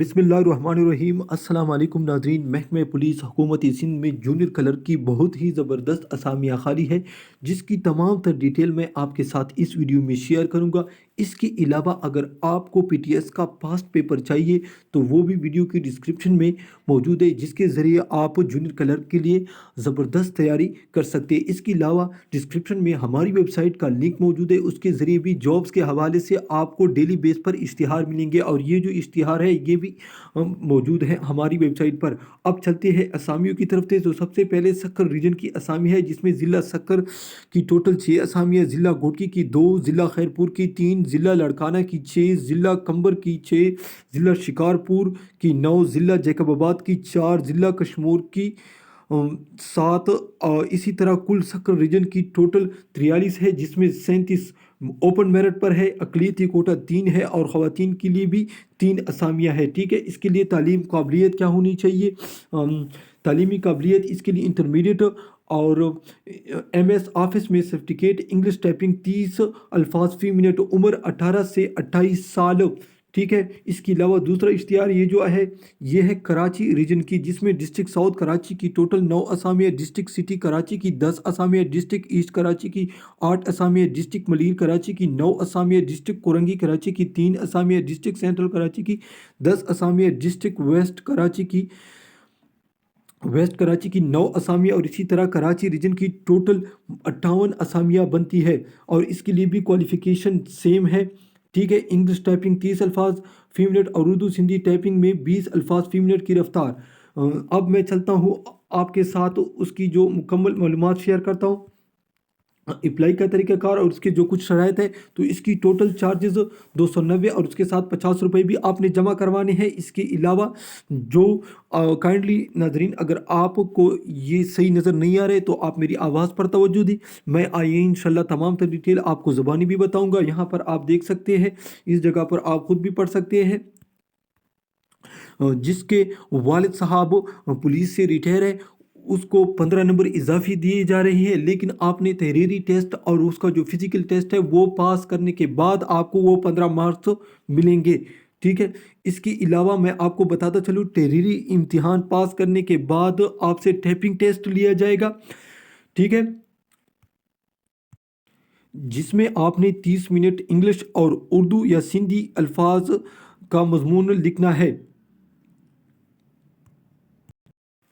बिस्मिल्लाहिर्रहमानिर्रहीम। अस्सलाम वालेकुम नाज़रीन। महकमे पुलिस हुकूमत सिंध में जूनियर कलर की बहुत ही ज़बरदस्त असामियाँ खाली है, जिसकी तमाम तर डिटेल मैं आपके साथ इस वीडियो में शेयर करूँगा। इसके अलावा अगर आपको पीटीएस का पास्ट पेपर चाहिए तो वो भी वीडियो की डिस्क्रिप्शन में मौजूद है, जिसके ज़रिए आप जूनियर कलर के लिए ज़बरदस्त तैयारी कर सकते हैं। इसके अलावा डिस्क्रिप्शन में हमारी वेबसाइट का लिंक मौजूद है, उसके ज़रिए भी जॉब्स के हवाले से आपको डेली बेस पर इश्तिहार मिलेंगे और ये जो इश्तिहार है ये भी मौजूद है हमारी वेबसाइट पर। अब चलते हैं असामियों की तरफ से। तो सबसे पहले सक्कर रीजन की असामी है, जिसमें ज़िला सक्कर की टोटल 6 असामियाँ, ज़िला घोटकी की 2, ज़िला खैरपुर की 3, ज़िला लड़काना की 6, ज़िला कंबर की 6, ज़िला शिकारपुर की 9, ज़िला जैकबाबाद की 4, ज़िला कश्मीर की 7। इसी तरह कुल सक्कर रीजन की टोटल 43 है, जिसमें 37 ओपन मेरिट पर है, अक़लियती कोटा 3 है और ख़वातीन के लिए भी 3 असामियाँ है। ठीक है, इसके लिए तालीम काबिलियत क्या होनी चाहिए? तालीमी काबिलियत इसके लिए इंटरमीडिएट और एमएस ऑफिस में सर्टिफिकेट, इंग्लिश टाइपिंग 30 अल्फाज फ़ी मिनट, उम्र 18 से 28 साल। ठीक है, इसके अलावा दूसरा इश्तिहार ये जो है ये है कराची रीजन की, जिसमें डिस्ट्रिक्ट साउथ कराची की टोटल 9 असामियाँ, डिस्ट्रिक्ट सिटी कराची की 10 असामियाँ, डिस्ट्रिक्ट ईस्ट कराची की 8 असामियाँ, डिस्ट्रिक्ट मलीर कराची की 9 असामियाँ, डिस्ट्रिक्ट कोरंगी कराची की 3 असामियाँ, डिस्ट्रिक्ट सेंट्रल कराची की 10 असामियाँ, डिस्ट्रिक्ट वेस्ट कराची की 9 असामियाँ और इसी तरह कराची रीजन की टोटल 58 असामियाँ बनती है और इसके लिए भी क्वालिफ़िकेशन सेम है। ठीक है, इंग्लिश टाइपिंग 30 अल्फाज फ़ी मिनट और उर्दू सिंधी टाइपिंग में 20 अल्फाज फ़ी मिनट की रफ्तार। अब मैं चलता हूँ आपके साथ उसकी जो मुकम्मल मालूमात शेयर करता हूँ। अप्लाई का तरीक़ाकार और उसके जो कुछ शराइत है, तो इसकी टोटल चार्जेस 290 और उसके साथ 50 रुपये भी आपने जमा करवाने हैं। इसके अलावा जो काइंडली नाजरीन, अगर आपको ये सही नज़र नहीं आ रहे तो आप मेरी आवाज़ पर तवज्जो दी। मैं आइए इंशाल्लाह तमाम तर डिटेल आपको ज़ुबानी भी बताऊँगा। यहाँ पर आप देख सकते हैं, इस जगह पर आप ख़ुद भी पढ़ सकते हैं। जिसके वालिद साहब पुलिस से रिटायर है, उसको 15 नंबर इजाफी दिए जा रही है, लेकिन आपने तहरीरी टेस्ट और उसका जो फिजिकल टेस्ट है वो पास करने के बाद आपको वो 15 मार्क्स मिलेंगे। ठीक है, इसके अलावा मैं आपको बताता चलूँ, तहरीरी इम्तिहान पास करने के बाद आपसे टाइपिंग टेस्ट लिया जाएगा। ठीक है, जिसमें आपने 30 मिनट इंग्लिश और उर्दू या सिंधी अल्फाज का मजमून लिखना है।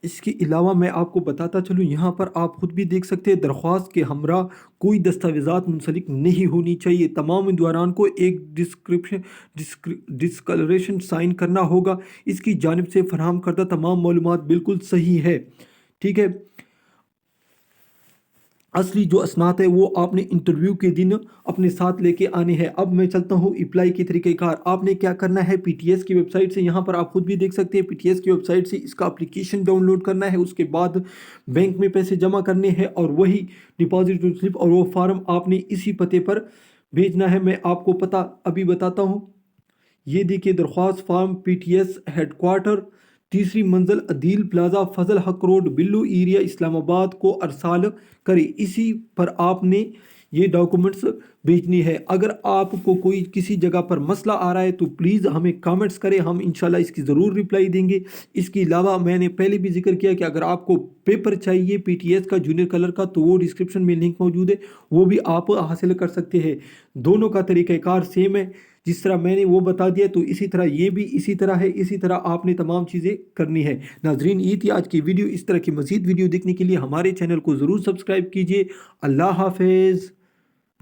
इसके अलावा मैं आपको बताता चलूँ, यहाँ पर आप ख़ुद भी देख सकते हैं, दरख्वास्त के हमरा कोई दस्तावेज़ात मुंसलिक नहीं होनी चाहिए। तमाम उम्मीदवारान को एक डिस्क्लेरेशन साइन करना होगा। इसकी जानिब से फराहम करदा तमाम मालूमात बिल्कुल सही है। ठीक है, असली जो असनाद है वो आपने इंटरव्यू के दिन अपने साथ लेके आने हैं। अब मैं चलता हूँ अप्लाई के तरीक़ेकार। आपने क्या करना है, पीटीएस की वेबसाइट से, यहाँ पर आप खुद भी देख सकते हैं, पीटीएस की वेबसाइट से इसका एप्लीकेशन डाउनलोड करना है। उसके बाद बैंक में पैसे जमा करने हैं और वही डिपॉजिट स्लिप और वो फार्म आपने इसी पते पर भेजना है। मैं आपको पता अभी बताता हूँ। ये देखिए, दरख्वास्त फार्म पीटीएस हेडक्वार्टर, तीसरी मंजिल अदील प्लाजा, फजल हक रोड, बिल्लू एरिया, इस्लामाबाद को अरसाल करे। इसी पर आपने ये डॉक्यूमेंट्स भेजनी है। अगर आपको कोई किसी जगह पर मसला आ रहा है तो प्लीज़ हमें कमेंट्स करें, हम इंशाल्लाह इसकी ज़रूर रिप्लाई देंगे। इसके अलावा मैंने पहले भी जिक्र किया कि अगर आपको पेपर चाहिए पीटीएस का जूनियर कलर का, तो वो डिस्क्रिप्शन में लिंक मौजूद है, वो भी आप हासिल कर सकते हैं। दोनों का तरीक़ाकार सेम है, जिस तरह मैंने वो बता दिया तो इसी तरह ये भी इसी तरह है। इसी तरह आपने तमाम चीज़ें करनी है। नाजरीन, ये थी आज की वीडियो। इस तरह की मज़ीद वीडियो देखने के लिए हमारे चैनल को ज़रूर सब्सक्राइब कीजिए। अल्लाह हाफिज़।